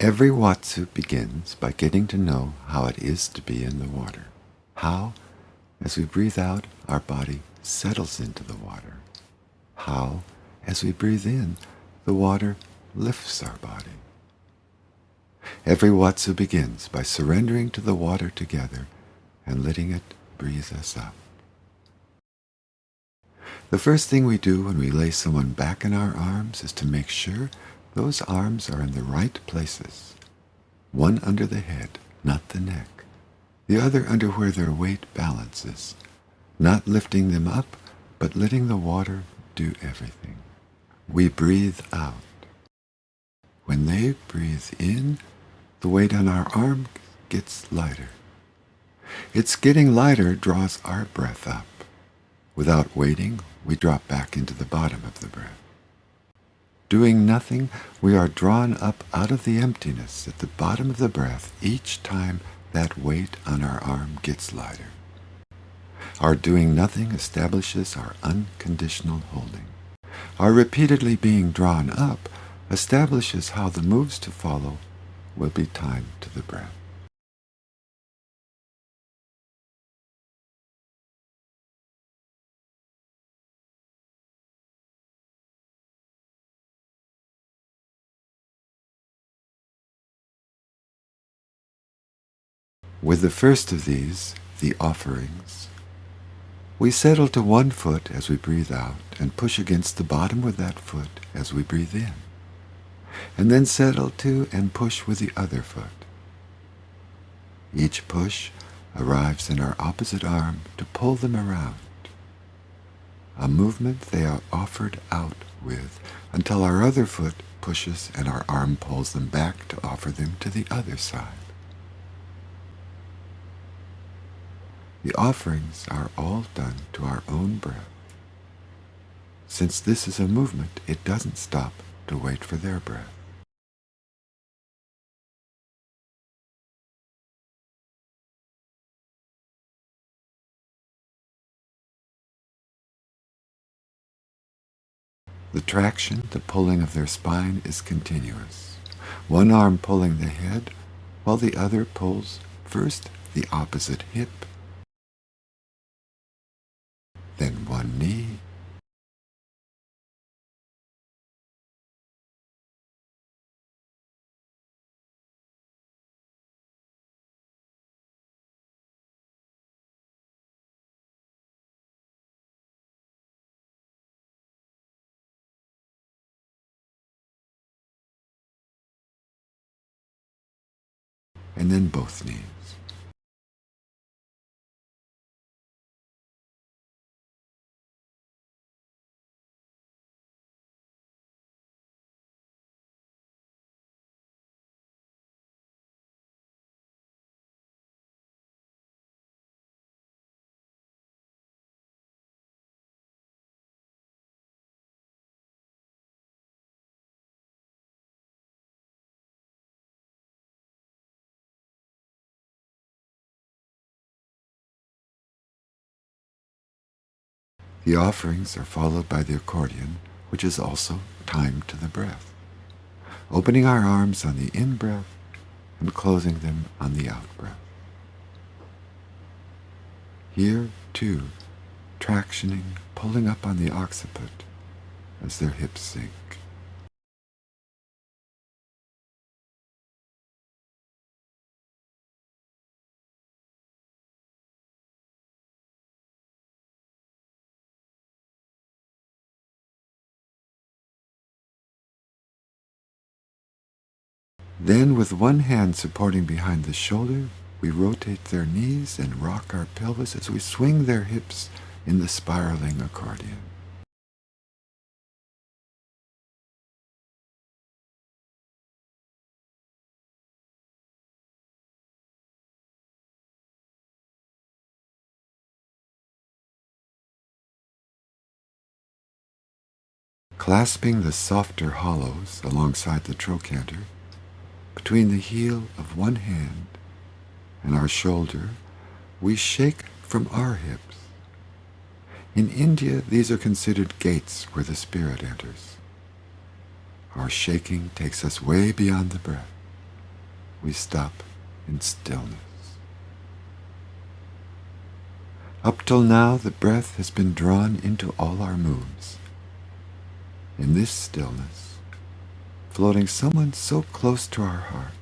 Every Watsu begins by getting to know how it is to be in the water. How, as we breathe out, our body settles into the water. How, as we breathe in, the water lifts our body. Every Watsu begins by surrendering to the water together and letting it breathe us up. The first thing we do when we lay someone back in our arms is to make sure those arms are in the right places. One under the head, not the neck. The other under where their weight balances. Not lifting them up, but letting the water do everything. We breathe out. When they breathe in, the weight on our arm gets lighter. Its getting lighter draws our breath up. Without waiting, we drop back into the bottom of the breath. Doing nothing, we are drawn up out of the emptiness at the bottom of the breath each time that weight on our arm gets lighter. Our doing nothing establishes our unconditional holding. Our repeatedly being drawn up establishes how the moves to follow will be timed to the breath. With the first of these, the offerings, we settle to one foot as we breathe out and push against the bottom with that foot as we breathe in, and then settle to and push with the other foot. Each push arrives in our opposite arm to pull them around, a movement they are offered out with until our other foot pushes and our arm pulls them back to offer them to the other side. The offerings are all done to our own breath. Since this is a movement, it doesn't stop to wait for their breath. The traction, the pulling of their spine is continuous. One arm pulling the head, while the other pulls first the opposite hip, then one knee, and then both knees. The offerings are followed by the accordion, which is also timed to the breath, opening our arms on the in-breath and closing them on the out-breath. Here, too, tractioning, pulling up on the occiput as their hips sink. Then, with one hand supporting behind the shoulder, we rotate their knees and rock our pelvis as we swing their hips in the spiraling accordion. Clasping the softer hollows alongside the trochanter, between the heel of one hand and our shoulder, we shake from our hips. In India, these are considered gates where the spirit enters. Our shaking takes us way beyond the breath. we stop in stillness. Up till now, the breath has been drawn into all our moves. In this stillness, floating someone so close to our heart,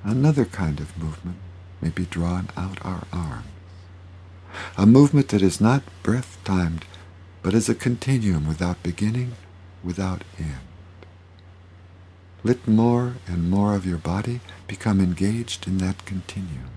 another kind of movement may be drawn out our arms. A movement that is not breath-timed, but is a continuum without beginning, without end. Let more and more of your body become engaged in that continuum.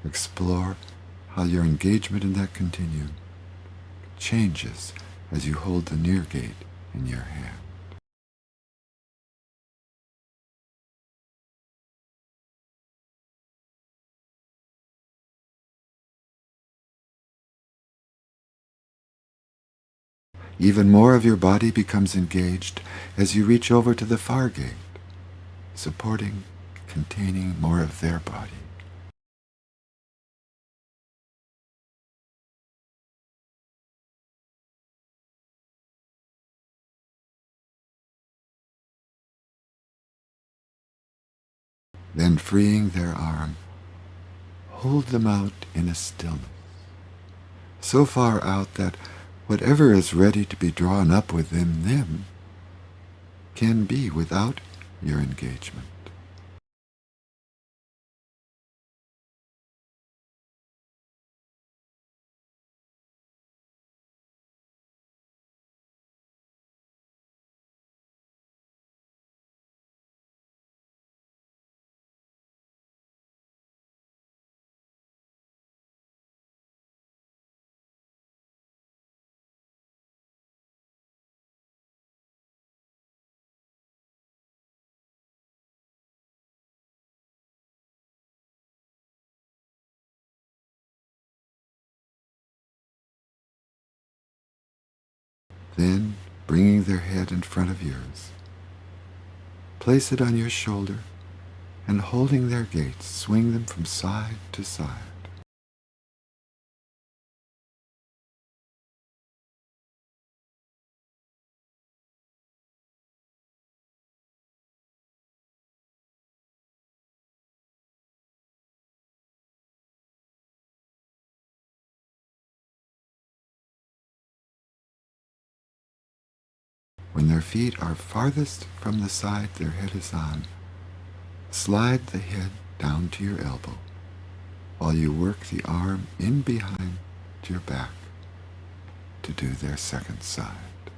Explore how your engagement in that continuum changes as you hold the near gate in your hand. Even more of your body becomes engaged as you reach over to the far gate, supporting, containing more of their body. Then freeing their arm, hold them out in a stillness, so far out that whatever is ready to be drawn up within them can be without your engagement. Then, bringing their head in front of yours, place it on your shoulder and holding their gaze, swing them from side to side. When their feet are farthest from the side their head is on, slide the head down to your elbow while you work the arm in behind your back to do their second side.